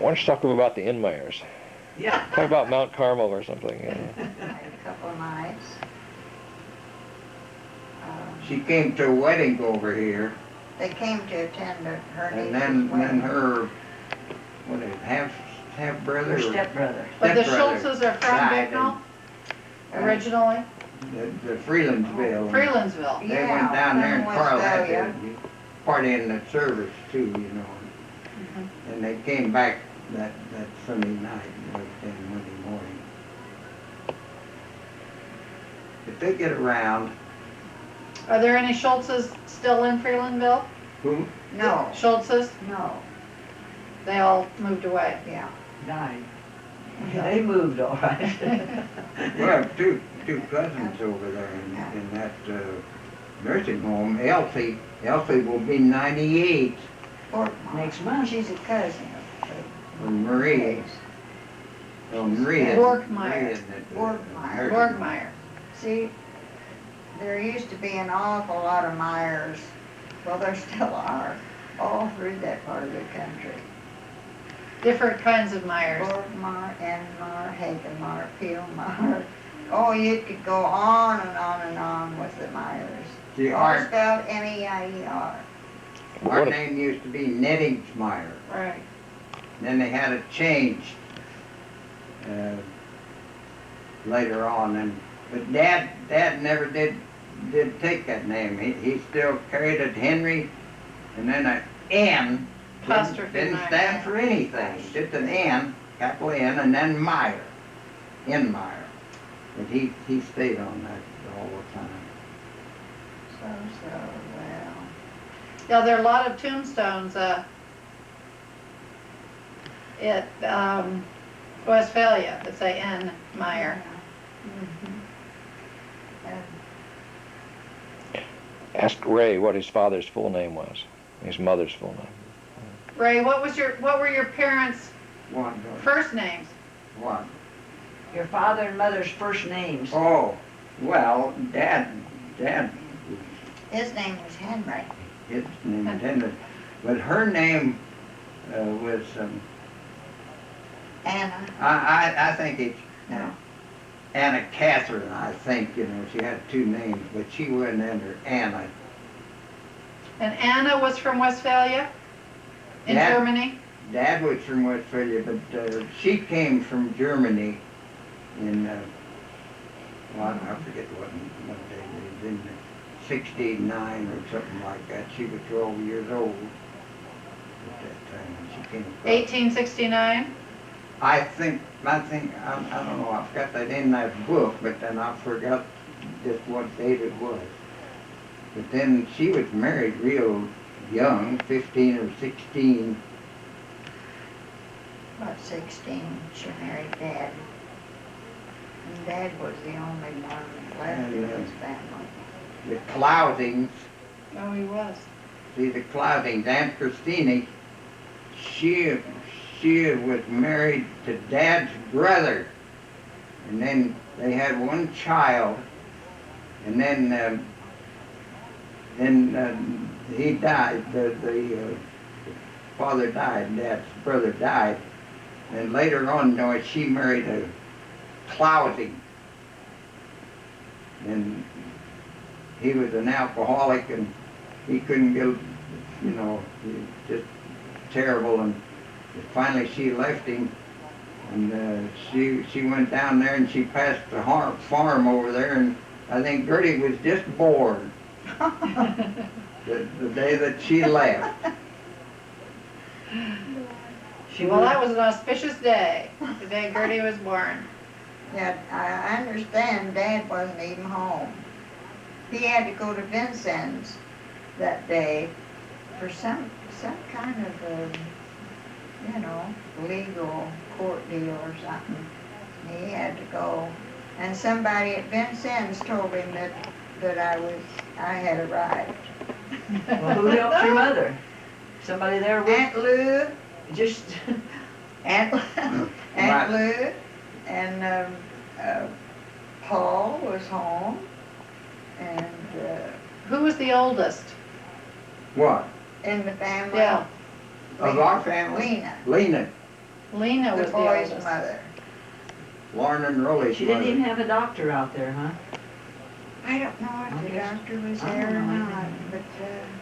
don't you talk about the Enmeiers? Yeah. Talk about Mount Carmel or something. I had a couple of nights. She came to a wedding over here, They came to attend her and niece's then wedding. her, what is it, half brother? Her or stepbrother. But the stepbrother Schultzes are from died Bicknell, originally? in the Freelandsville. Freelandsville. They went down there, and from Carl had Westphalia. to party in the service too, you know. And they came back that Sunday night, and left in Monday morning. If they get around, Are there any Schultzes still in Freelandville? who? No, Schultzes? no, They all moved away. yeah. Died. They moved all right. We have two cousins over there in that nursing home. Elsie will be 98. Next month. She's a cousin of And Marie. Oh, Marie is. Borgmeyer. Marie is at the Borgmeyer. nursing home. Borgmeyer. See, there used to be an awful lot of Myers, well, there still are, all through that part of the country. Different kinds of Myers. Borgmeyer, Enmeier, Hagenmeyer, Peelmeyer. Oh, you could go on and on and on with the Myers. See, All our spelled N-E-I-E-R. name used to be Nettingsmeyer. Right. Then they had it changed later on, but Dad never did take that name. He still carried it Henry, and then an N. Apostrophe Didn't Meyer. stand for anything. Just an N, capital N, and then Meyer, Enmeier. But he stayed on that all the time. Well. Yeah, there are a lot of tombstones at Westphalia that say N. Meyer. Ask Ray what his father's full name was, his mother's full name. Ray, what were your parents' What? first names? What? Your father and mother's first names. Oh, well, Dad, His name was Henry. his name is Henry, but her name was, Anna. I think it's No. Anna Catherine, I think, you know, she had two names, but she wasn't under Anna. And Anna was from Westphalia in Yeah. Germany? Dad was from Westphalia, but she came from Germany in, well, I forget what day it was, in 69 or something like that. She was 12 years old at that time when she came across. 1869? I don't know, I've got that in that book, but then I forgot just what date it was. But then she was married real young, 15 or 16. About 16, she married Dad. And Dad was the only one left in his family. The Clousings, Oh, he was. see the Clousings, Aunt Christina, she was married to Dad's brother. And then they had one child, and then he died, the father died, Dad's brother died. And later on, you know, she married a Clousing. And he was an alcoholic, and he couldn't get, you know, he was just terrible. And finally she left him, and she went down there and she passed the farm over there, and I think Gertie was just born the day that she left. Well, that was an auspicious day, the day Gertie was born. Yeah, I understand Dad wasn't even home. He had to go to Vincennes that day for some kind of legal court deal or something. He had to go, and somebody at Vincennes told him that I had arrived. Well, who helped your mother? Somebody there with Aunt Lou, just Aunt Lou, and Paul was home, and Who was the oldest? What? in the family. Yeah. Of our family? Lena. Lena. Lena the was the boy's oldest. mother. Lorna and Rolly's She didn't mother. even have a doctor out there, huh? I don't know if the doctor was there or not, but,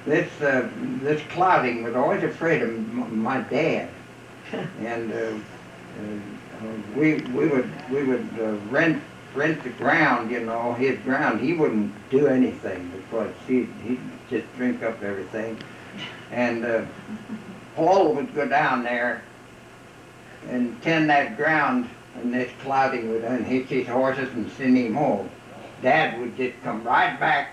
This Clouding was always afraid of my dad. And we would rent the ground, you know, his ground. He wouldn't do anything because he'd just drink up everything. And Paul would go down there and tend that ground, and this Clouding would unhitch his horses and send him home. Dad would just come right back,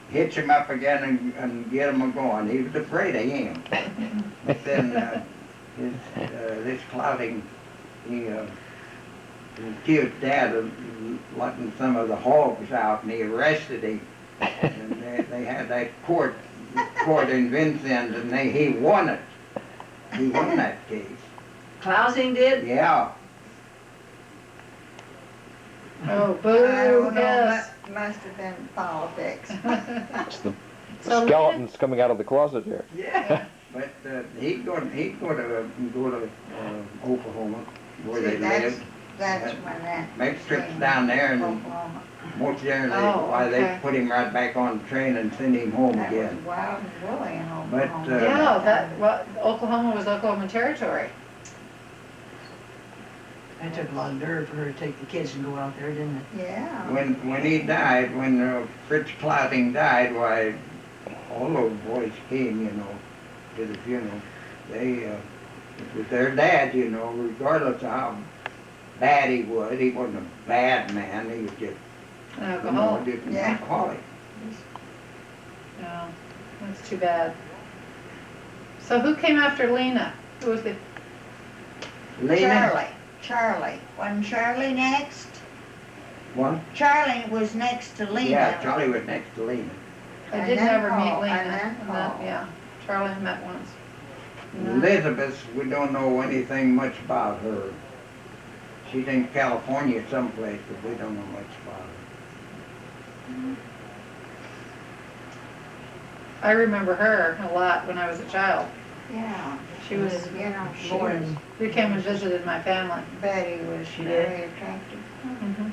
hitch him up again, and get him a-going. He was afraid of him. But then this Clouding, he accused Dad of letting some of the hogs out, and he arrested him. And they had that court in Vincennes, and he won it. He won that case. Clousing did? Yeah. Oh, I boo, don't know, yes. that must have been politics. It's the So skeletons coming out of the closet here. Yeah. But he'd go to Oklahoma, where See, they lived. That's when that. Make trips came down there, and Oklahoma. most generally, Oh, why okay. they put him right back on the train and send him home That was again. wild and woolly in But, Oklahoma. Yeah, that, well, Oklahoma was Oklahoma Territory. It took a lot of nerve for her to take the kids and go out there, didn't it? Yeah. When he died, when Fritz Clouding died, why, all those boys came, you know, to the funeral. It was their dad, you know, regardless of how bad he was. He wasn't a bad man. He was just, Alcohol. just an Yeah. alcoholic. No, that's too bad. So who came after Lena? Who was the, Lena, Charlie. Wasn't Charlie next? what? Charlie was next to Lena. Yeah, Charlie was next to Lena. I And did then never Paul, meet Lena. and then Paul. Yeah, Charlie I met once. No. Elizabeth, we don't know anything much about her. She's in California someplace, but we don't know much about her. I remember her a lot when I was a child. Yeah. She was, You know, she Born was, in- she came and visited my family. Betty was She very attractive. Mhm.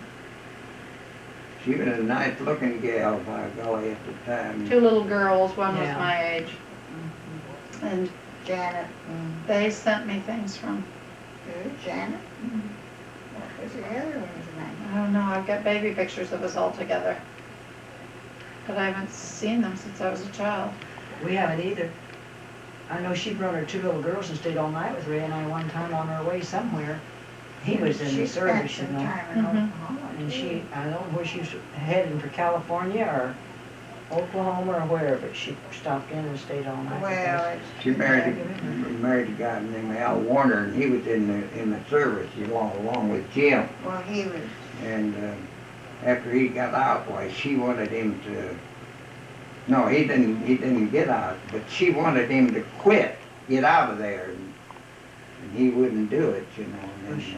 She was a nice looking gal, by golly, at the time. Two little girls, one was Yeah. my age. And Janet and, they sent me things from, who, Janet? What was the other one's name? I don't know, I've got baby pictures of us all together. But I haven't seen them since I was a child. We haven't either. I know she brought her two little girls and stayed all night with Ray and I one time on our way somewhere. He was in She the spent service, you some know. time in Mhm. Oklahoma. And too. she, I don't know where she was heading, for California or Oklahoma or where, but she stopped in and stayed all night with Well, us. it's. She married a guy named Al Warner, and he was in the service along with Jim. Well, he was, And after he got out, why, she wanted him to. No, he didn't get out, but she wanted him to quit, get out of there, and he wouldn't do it, you know. And then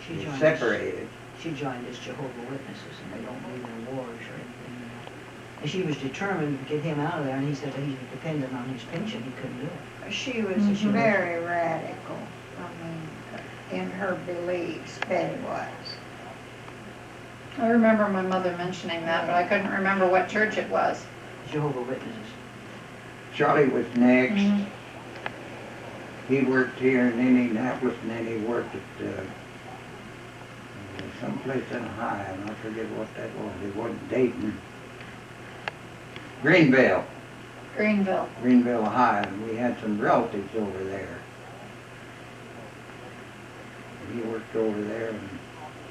She they joined us. separated. She joined as Jehovah's Witnesses, and they don't believe in wars or anything, you know. And she was determined to get him out of there, and he said that he was dependent on his pension, he couldn't do it. she was Mhm. very radical, I mean, in her beliefs, Betty was. I remember my mother mentioning that, but I couldn't remember what church it was. Jehovah's Witnesses. Charlie was next. Mhm. He worked here in Indianapolis, and then he worked at someplace in Ohio, and I forget what that was. It wasn't Dayton. Greenville, Greenville. Ohio, and we had some relatives over there. He worked over there, and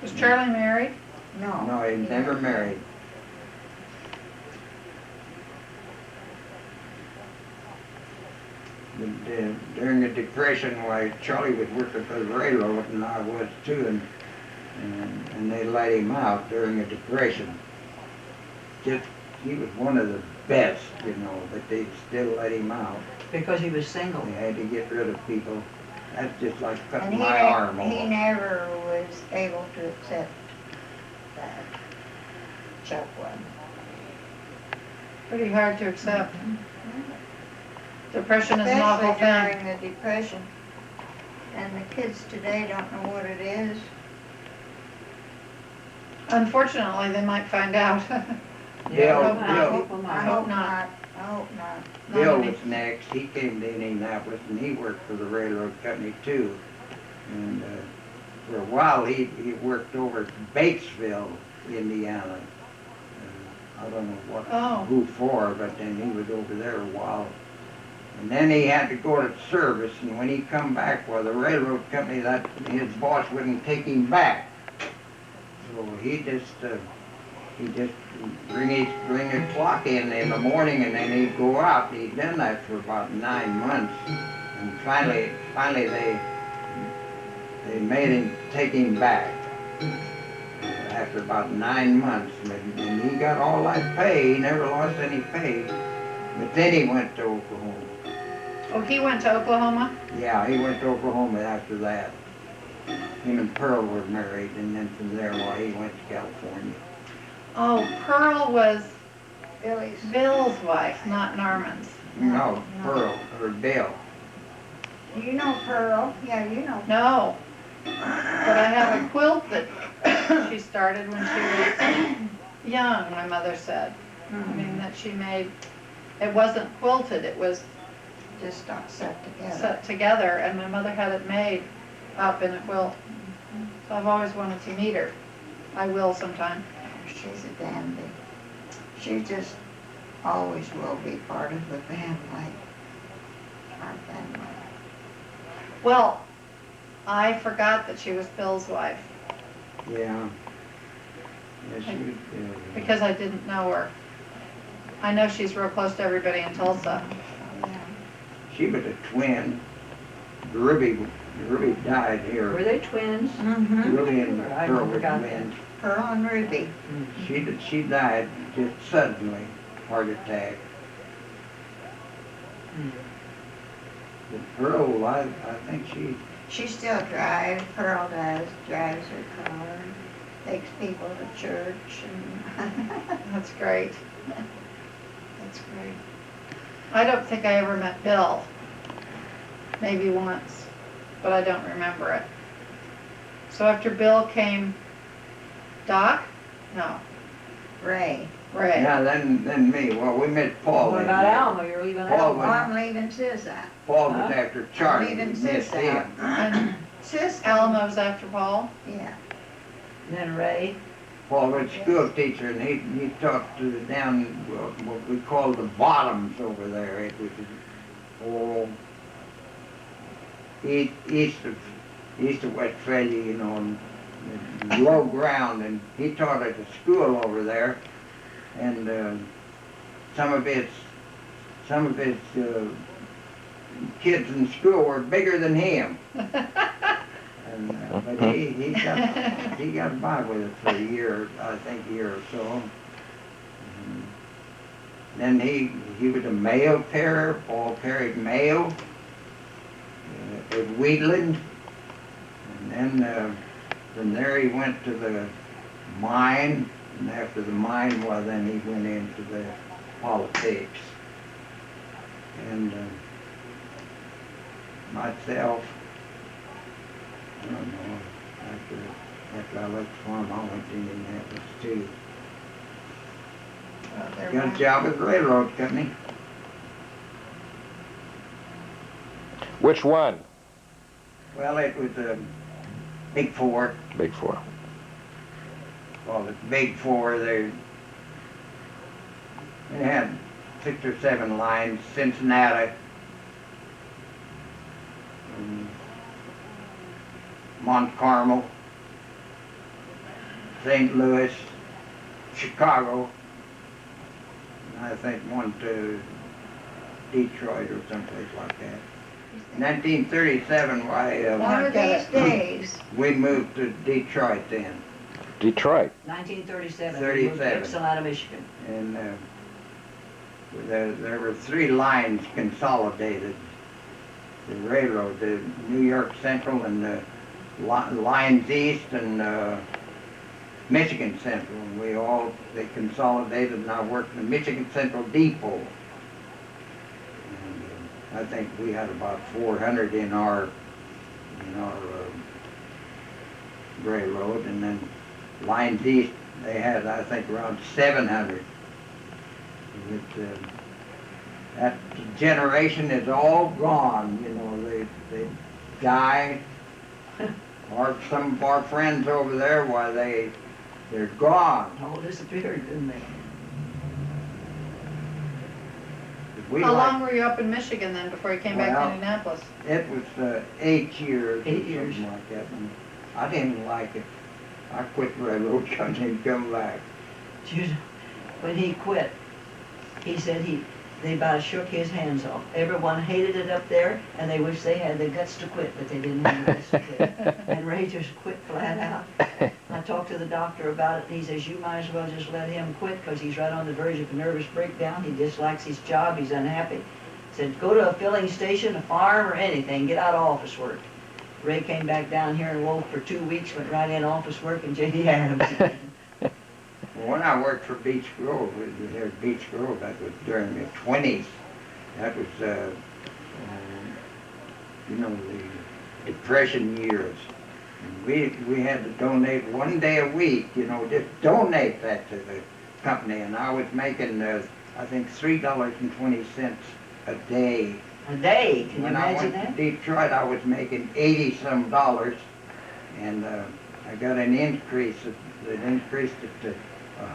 Was Charlie married? no, he never married. But, during the Depression, why, Charlie was working for the railroad, and I was too, and they let him out during the Depression. Just, he was one of the best, you know, but they still let him out. Because he was single. They had to get rid of people. That's just like And cutting he, my arm he off. never was able to accept that. Chuck wasn't. Pretty hard to accept. Depression is an awful Especially thing. during the Depression. And the kids today don't know what it is. Unfortunately, they might find out. Bill, I hope not. not. I hope not. Bill Not any- was next. He came to Indianapolis and he worked for the railroad company too. And for a while he worked over at Batesville, Indiana. I don't know what, Oh. who for, but then he was over there a while. And then he had to go to service, and when he come back, well, the railroad company, that his boss wouldn't take him back. So he just bring his clock in the morning, and then he'd go out. He'd done that for about 9 months, and finally they made him take him back after about 9 months, and he got all that pay. He never lost any pay. But then he went to Oklahoma. Oh, he went to Oklahoma? Yeah, he went to Oklahoma after that. Him and Pearl were married, and then from there, well, he went to California. Oh, Pearl was Billy's. Bill's wife, not Norman's. No, Pearl, or Bill. Do you know Pearl? Yeah, you know. No. But I have a quilt that she started when she was young, my mother said. I mean, that she made, it wasn't quilted, it was Just not set together. set together, and my mother had it made up in a quilt. So I've always wanted to meet her. I will sometime. She's a dandy. She just always will be part of the family. Our family. Well, I forgot that she was Bill's wife Yeah. Yeah, she was, because I didn't know her. I know she's real close to everybody in Tulsa. Yeah. she was a twin. Ruby died here. Were they twins? Mm-hmm. Ruby and I Pearl were forgot twins. Pearl and Ruby. She died just suddenly, heart attack. But Pearl, I think She still drives. Pearl does. Drives her car. Takes people to church. And That's great. that's great. I don't think I ever met Bill. Maybe once, but I don't remember it. So after Bill came Doc? No, Ray. Ray. yeah, then me. Well, we met Paul. What in about there. Alma? You're leaving Paul Alma? Well, I'm leaving Sis out. Paul was Huh? after Charlie. Leaving We Sis missed out. him. And Sis. Alamo's after Paul? Yeah. And then Ray? Paul was a school teacher, and he taught down what we call the bottoms over there. It was east of Westphalia, you know, and low ground. And he taught at a school over there, and some of his kids in school were bigger than him. And, but he got by with it for a year, I think a year or so. And then he was a mail carrier. Paul carried mail at Wheatland. And then from there he went to the mine. And after the mine, well, then he went into the politics. And myself, I don't know, after I left the farm, I went to Indianapolis too. Got a job at the railroad company. Which one? Well, it was a Big Four. Big Four. Called it Big Four. They had 6 or 7 lines. Cincinnati, Mont Carmel, St. Louis, Chicago, and I think one to Detroit or someplace like that. 1937, One of these days. we moved to Detroit then, Detroit. 1937. 37. Dixon out of Michigan. and there were 3 lines consolidated. The railroad, the New York Central and the Lines East and Michigan Central. And they consolidated, and I worked in the Michigan Central Depot. And I think we had about 400 in our you know, railroad, and then lines east, they had, I think, around 700. That generation is all gone, you know, they die. Or some of our friends over there, why they're gone. All disappeared, didn't they? How long were you up in Michigan then before you came back to Well, Indianapolis? It was 8 years. 8 years. Something like that. And I didn't like it. I quit the railroad company and come back. When he quit, he said they about shook his hands off. Everyone hated it up there, and they wished they had the guts to quit, but they didn't have the guts to quit. And Ray just quit flat out. I talked to the doctor about it, and he says, you might as well just let him quit, because he's right on the verge of a nervous breakdown. He dislikes his job. He's unhappy. He said, go to a filling station, a farm, or anything. Get out of office work. Ray came back down here and woke for 2 weeks, went right in office work, and J.D. Adams. Well, when I worked for Beech Grove, we was there at Beech Grove, that was during the 20s. That was, you know, the Depression years. And we had to donate 1 day a week, you know, just donate that to the company. And I was making, I think, $3.20 a day. A day? Can you When I imagine went that? to Detroit, I was making $80-some, and I got an increase. It increased it to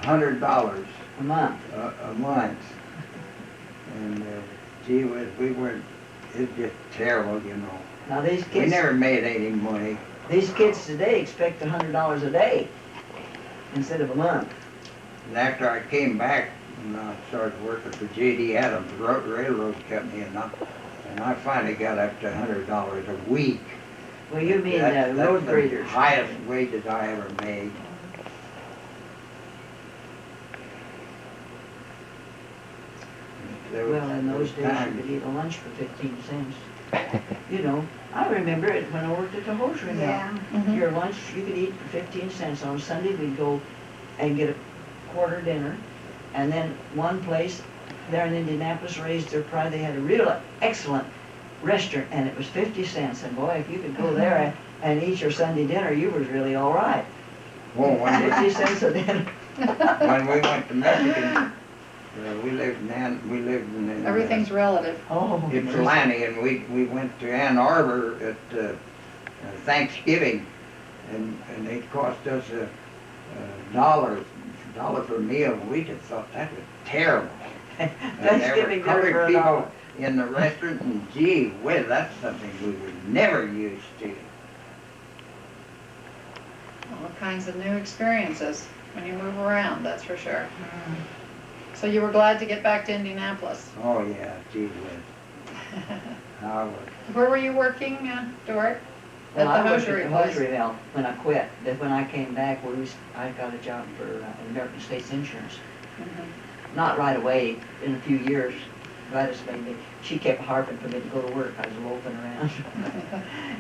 $100 A month. a month. And gee whiz, it's just terrible, you know. Now these We kids, never made any money. these kids today expect $100 a day instead of a month. And after I came back, and I started working for J.D. Adams Railroad Company, and I finally got up to $100 a week. Well, you mean That's road the graders. highest wages I ever made. Well, in those days, you times. could eat a lunch for 15 cents. You know, I remember it when I worked at the hosiery mill. Yeah. Your lunch, you could eat for 15 cents. On Sunday, we'd go and get a quarter dinner. And then one place there in Indianapolis raised their price. They had a real excellent restaurant, and it was 50 cents. And boy, if you could go there and eat your Sunday dinner, you was really all right. Well, 50 cents a dinner. when we went to Michigan, we lived in Everything's relative. Oh, Ypsilanti, and we went to Ann Arbor at Thanksgiving, and it cost us a dollar for a meal, and we just thought that was terrible. And there Thanksgiving were dinner for colored a dollar. people in the restaurant, and gee whiz, that's something we were never used to. All kinds of new experiences when you move around, that's for sure. So you were glad to get back to Indianapolis. Oh yeah, gee whiz. I was. Where were you working, Dort? Well, At the I worked hosiery at the place. hosiery mill when I quit. But when I came back, I got a job for American States Insurance. Mhm. Not right away, in a few years. Gladys made me, she kept harping for me to go to work. I was loafing around.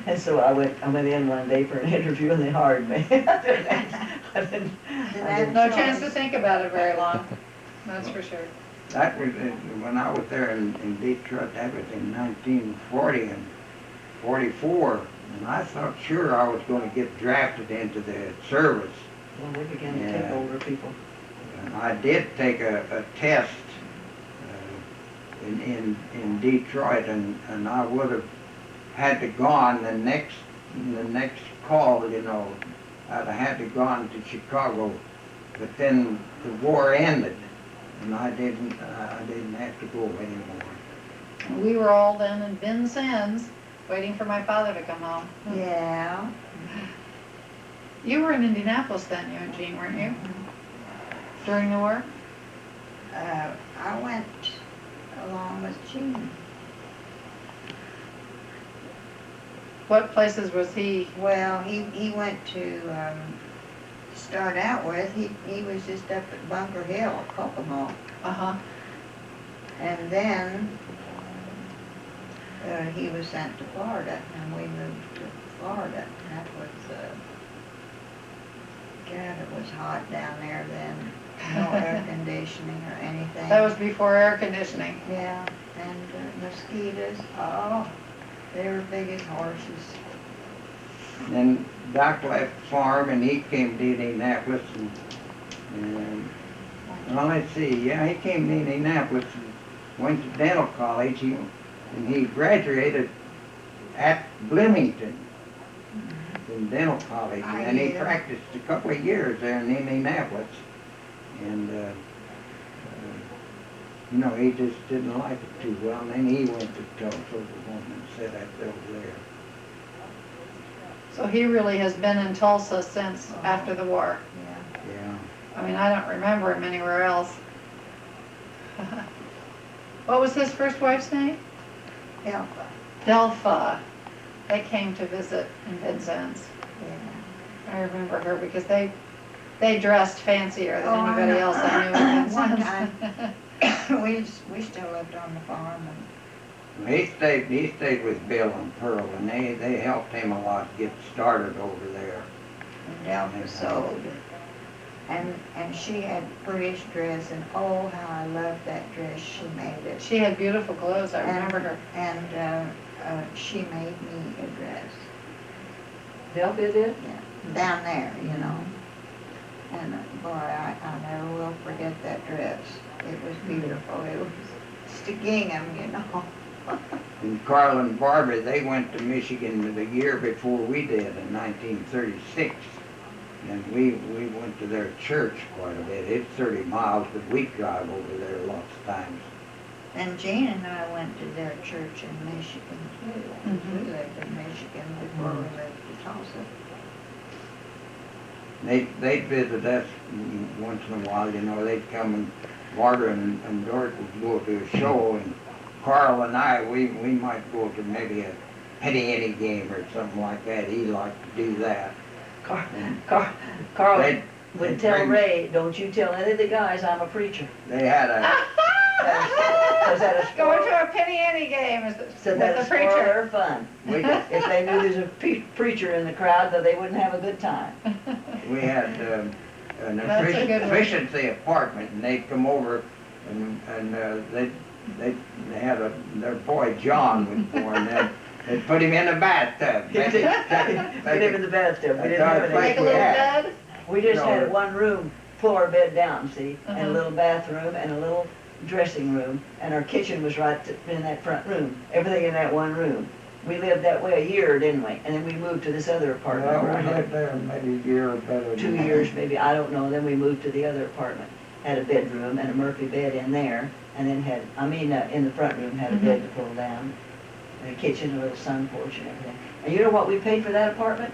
And so I went in one day for an interview and they hired me. I didn't No chance to think about it very long, that's for sure. That was when I was there in Detroit. That was in 1940 and 44, and I thought sure I was going to get drafted into the service. Well, they began to take Yeah. older people. And I did take a test in Detroit, and I would have had to gone the next call. You know, I'd have had to gone to Chicago, but then the war ended, and I didn't have to go anymore. We were all then in Vincennes, waiting for my father to come home. Yeah. You were in Indianapolis then, you and Jean, weren't you? During the war? I went along with Jean. What places was he? Well, he went to start out with. He was just up at Bunker Hill, Kokomo, Uh-huh. and then he was sent to Florida, and we moved to Florida. That was God, it was hot down there then. No air conditioning or anything. That was before air conditioning. Yeah, and mosquitoes. Oh, they were big as horses. Then Doc left the farm and he came to Indianapolis and well, let's see, yeah, he came to Indianapolis and went to dental college and he graduated at Bloomington in dental college, and he practiced a couple of years there in Indianapolis, and you know, he just didn't like it too well, and then he went to Tulsa, Oklahoma, and set up over there. So he really has been in Tulsa since after the war. Yeah. I mean, I don't remember him anywhere else. What was his first wife's name? Delpha. Delpha. They came to visit in Vincennes. Yeah. I remember her because they dressed fancier than Oh, I anybody know. else I knew in One Vincennes. we still lived on the farm, and He stayed with Bill and Pearl, and they helped him a lot get started over there. Delpha sold. And she had British dress, and oh, how I loved that dress. She made it. She had beautiful clothes, I remember her. And she made me a dress. Delphi did? Yeah, down there, you know. And boy, I never will forget that dress. It was beautiful. It was just a gingham, you know. And Carl and Barbara, they went to Michigan the year before we did in 1936. And we went to their church quite a bit. It's 30 miles, but we drive over there lots of times. And Jean and I went to their church in Michigan too. Mhm. We lived in Michigan before we lived in Tulsa. They'd visit us once in a while, you know. They'd come, and Barbara and Dorothy would go to a show, and Carl and I, we might go to maybe a penny game or something like that. He liked to do that. Carl They'd would tell bring- Ray, don't you tell any of the guys I'm a preacher. They had a Because that'll Going spoil, to a penny ante game so with that'll the spoil preacher. their fun. we, If they knew there's a preacher in the crowd, that they wouldn't have a good time. we had an That's a good one. efficiency apartment, and they'd come over, and they had their boy John was born. They'd put him in a bathtub. Put him in the bathtub. We didn't That's have our any. Make a little Yeah. bed. We just No. had one room, pull our bed down, see, and Uh-huh. a little bathroom and a little dressing room, and our kitchen was right in that front room. Everything in that one room. We lived that way a year, didn't we? And then we moved to this other apartment. Well, where I we had lived there maybe a year or better than 2 that. years, maybe, I don't know. Then we moved to the other apartment. Had a bedroom and a Murphy bed in there, and then had, in the front room, had a bed to pull down, and a kitchen, a little sun porch and everything. And you know what we paid for that apartment?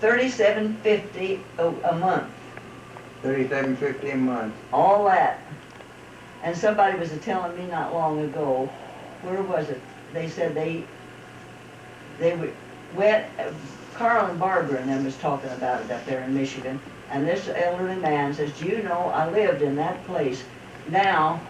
$37.50 a month. $37.50 a month. All that. And somebody was telling me not long ago, where was it? They said they would, Carl and Barbara and them was talking about it up there in Michigan. And this elderly man says, do you know, I lived in that place. Now,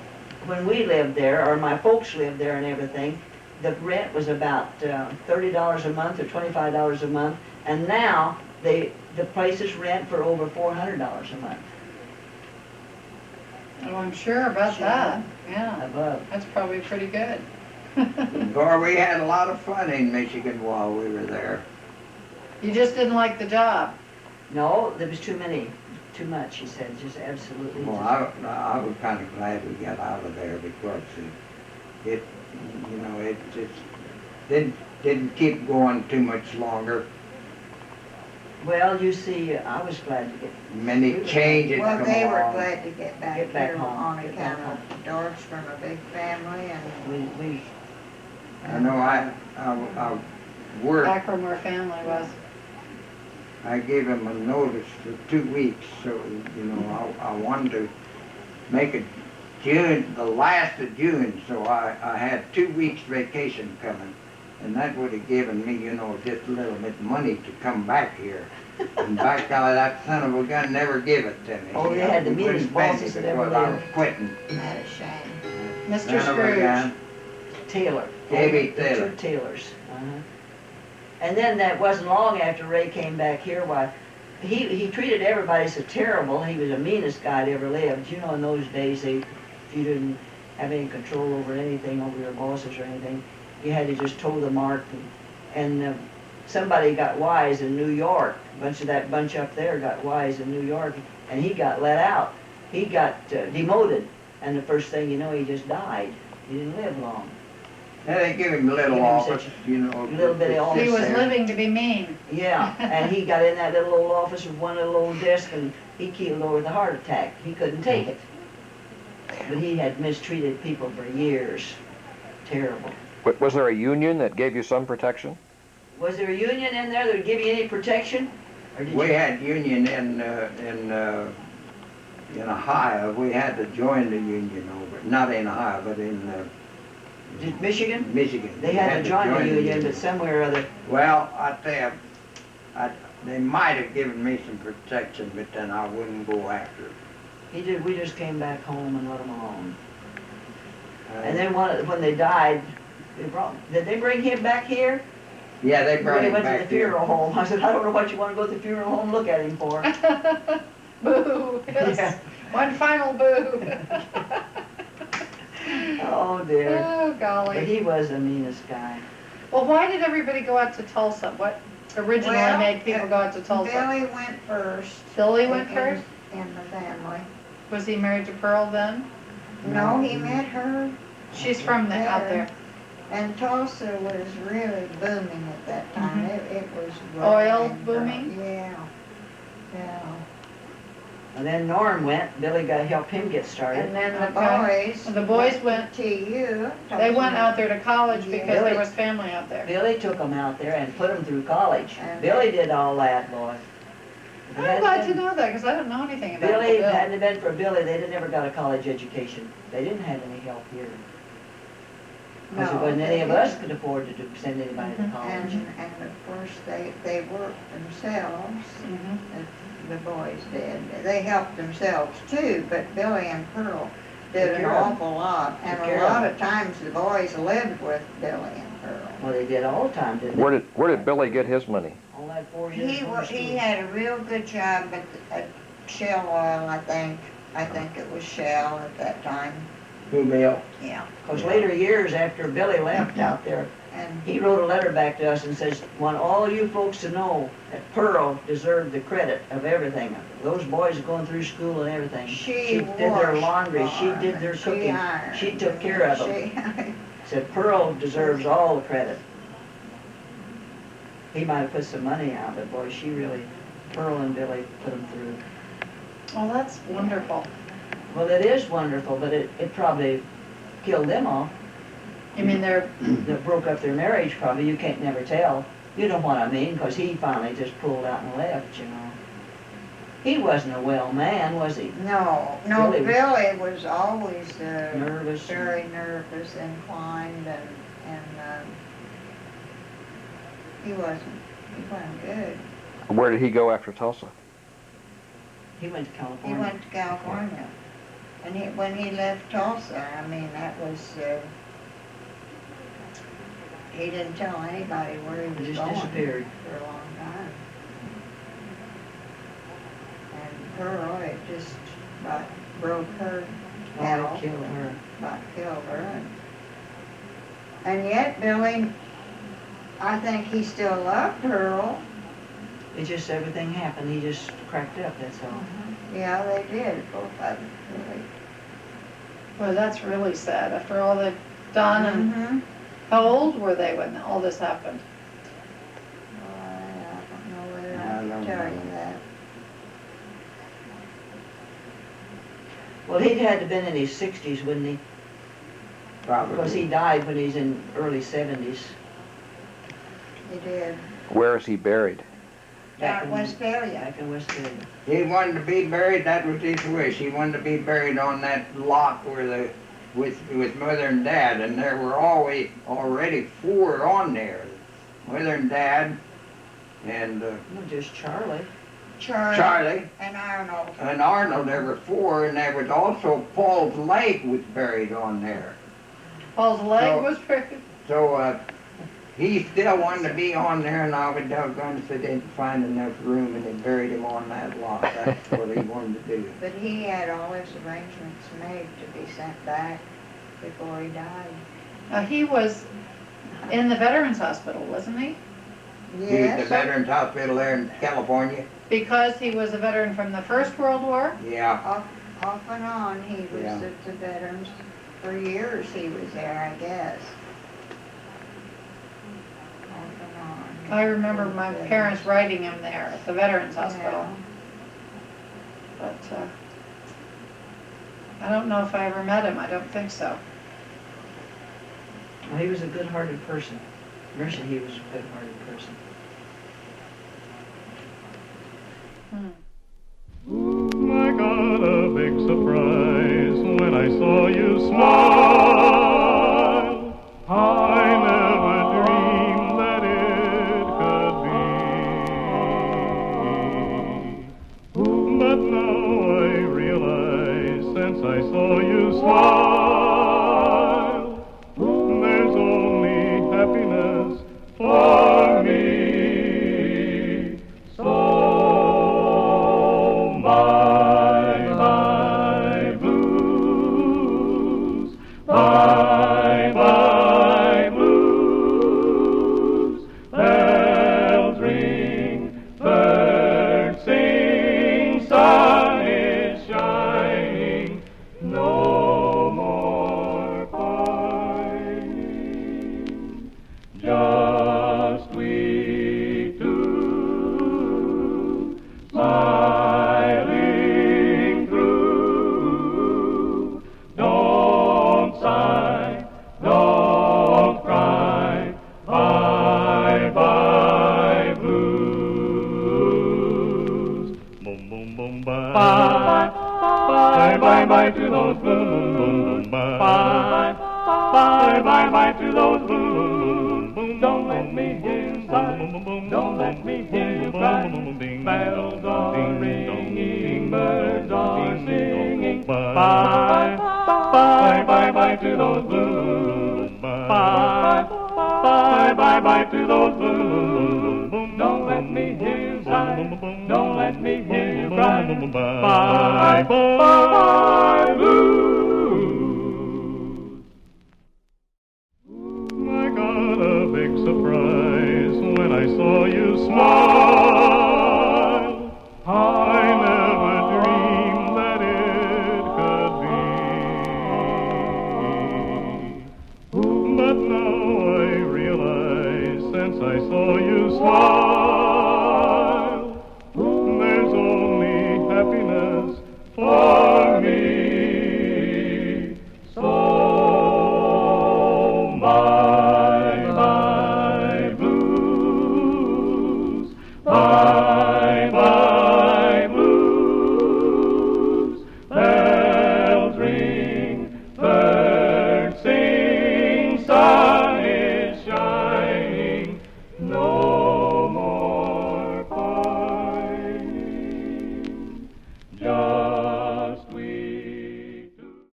when we lived there, or my folks lived there and everything, the rent was about $30 a month or $25 a month. And now, the places rent for over $400 a month Oh, I'm sure about Sure. that. Yeah, above. that's probably pretty good. Boy, we had a lot of fun in Michigan while we were there. You just didn't like the job. No, there was too much, he said, just absolutely. Well, I was kind of glad we got out of there because it you know, it just didn't keep going too much longer. Well, you see, I was glad to get. Many changes Well, come they were along. glad to get back Get back here home. on Get account back of Dorot's from a big family, and We I know I worked. Back from where family was. I gave him a notice for 2 weeks, so, you know, I wanted to make it June, the last of June, so I had 2 weeks vacation coming. And that would have given me, you know, just a little bit of money to come back here. And by golly, that son of a gun never give it to me. Oh, they had the We couldn't meanest spend bosses it that ever because I was lived. quitting. that is shame. Mr. Son of a Scrooge. gun. Taylor. J.B. The Taylor. two Taylors. And then that wasn't long after Ray came back here. Why, he treated everybody so terrible. He was the meanest guy that ever lived. You know, in those days, if you didn't have any control over anything, over your bosses or anything, you had to just toe the mark. And somebody got wise in New York. A bunch of that bunch up there got wise in New York, and he got let out. He got demoted, and the first thing you know, he just died. He didn't live long. Yeah, they give him a little Give him office, such you know. a little bit of He office was there. living to be mean. Yeah, and he got in that little old office with one little old desk, and he keeled over with a heart attack. He couldn't take it. But he had mistreated people for years. Terrible. Was there a union that gave you some protection? Was there a union in there that would give you any protection? Or did We you? had union in Ohio. We had to join the union over, not in Ohio, but in Michigan? Michigan. They We had to join the union, but somewhere or other. Well, I tell you, they might have given me some protection, but then I wouldn't go after it. He did. We just came back home and let them alone. And then when they died, did they bring him back here? Yeah, they brought When he him went to back the funeral home. I said, I don't know what you want to go to the funeral home and look at him for. Boo, yes. Yeah. One final boo. Oh dear. Oh, But golly. he was the meanest guy. Well, why did everybody go out to Tulsa? What originally Well, made people go out to Tulsa? Billy went first. Billy went in- first? In the family. Was he married to Pearl then? No, he met her, She's from out there. and Tulsa was really booming at that time. It was Oil growing. booming? Yeah, yeah. And then Norm went. Billy got help him get started. And then the Okay. boys. The boys went- to you. They went out there to college because Billy- there was family out there. Billy took them out there and put them through college. And- Billy did all that, boy. If it I'm hadn't glad to been- know that because I don't know anything about Billy, if it Bill. hadn't have been for Billy, they'd have never got a college education. They didn't have any help here. Because it No, wasn't they any of us didn't. could afford to send anybody to Mhm. college. And of course, they worked themselves, Mhm. the boys did. They helped themselves too, but Billy and Pearl did Took an care of 'em. awful lot. And Took a care of lot 'em. of times the boys lived with Billy and Pearl. Well, they did all the time, didn't they? Where did Billy get his money? All that 4 years. He homeschool. had a real good job at Shell Oil, I think. I think it was Shell at that time. Who, Bill? Yeah. Because later years after Billy left out there, And he wrote a letter back to us and says, want all you folks to know that Pearl deserved the credit of everything. Those boys are going through school and everything. she did their washed laundry, she them, did their she cooking. ironed, She took care of them. she- Said Pearl deserves all the credit. He might have put some money out, but boy, she really, Pearl and Billy put them through. Oh, that's wonderful. Well, it is wonderful, but it probably killed them off. You mean they're, That broke up their marriage probably, you can't never tell. You know what I mean, because he finally just pulled out and left, you know. He wasn't a well man, was he? No, Billy was- Billy was always Nervous. very nervous, inclined, and he wasn't good. Where did he go after Tulsa? He went to He California. went to California, and when he left Tulsa, I mean, that was, he didn't tell anybody where he He was just going disappeared. for a long time. And Pearl, it just about broke her Oh, out. it killed her. About killed her. And yet Billy, I think he still loved Pearl. It just, everything happened, he just cracked up, that's all. Yeah, they did, both of them, really. well, that's really sad after all they've done. And Mhm. how old were they when all this happened? I don't know whether I I don't can tell know. you that. Well, he'd had to been in his 60s, wouldn't he? Probably. Because he died when he was in early 70s. He did. Where is he buried? Back That in- was Australia. Back in Westphalia. He wanted to be buried, that was his wish. He wanted to be buried on that lot where with Mother and Dad, and there were already 4 on there. Mother and Dad, and No, just Charlie. Charlie, And Arnold. and Arnold, there were 4, and there was also Paul's leg was buried on there. Paul's leg So- was buried. So, he still wanted to be on there, and I was doggone if they didn't find enough room, and they buried him on that lot. That's what he wanted to do. But he had all his arrangements made to be sent back before he died. He was in the Veterans Hospital, wasn't he? He was Yes. at the Veterans Hospital there in California. Because he was a veteran from the First World War? Yeah. Off and on, he was Yeah. at the Veterans. For years he was there, I guess. Off and on. I remember my parents writing him there at the Veterans Hospital. But I don't know if I ever met him. I don't think so. Well, he was a good-hearted person. Mercy, he was a good-hearted person. I got a big surprise when I saw you smile. I never dreamed that it could be. But now I realize since I saw you smile, there's only happiness for me. So bye-bye blues, bye-bye blues. Bells ring, birds sing, sun is shining, no more pining. Just we two, smiling through. Don't sigh, don't cry, bye-bye blues. Boom, boom, boom, bye. Bye-bye to those blues. Bye. Bye-bye to those blues. Don't let me hear you sigh. Don't let me hear you cry. Bells are ringing, birds are singing. Bye. Bye-bye to those blues. Bye. Bye-bye to those blues. Don't let me hear you sigh. Don't let me hear you cry. Bye-bye blues. I got a big surprise when I saw you smile.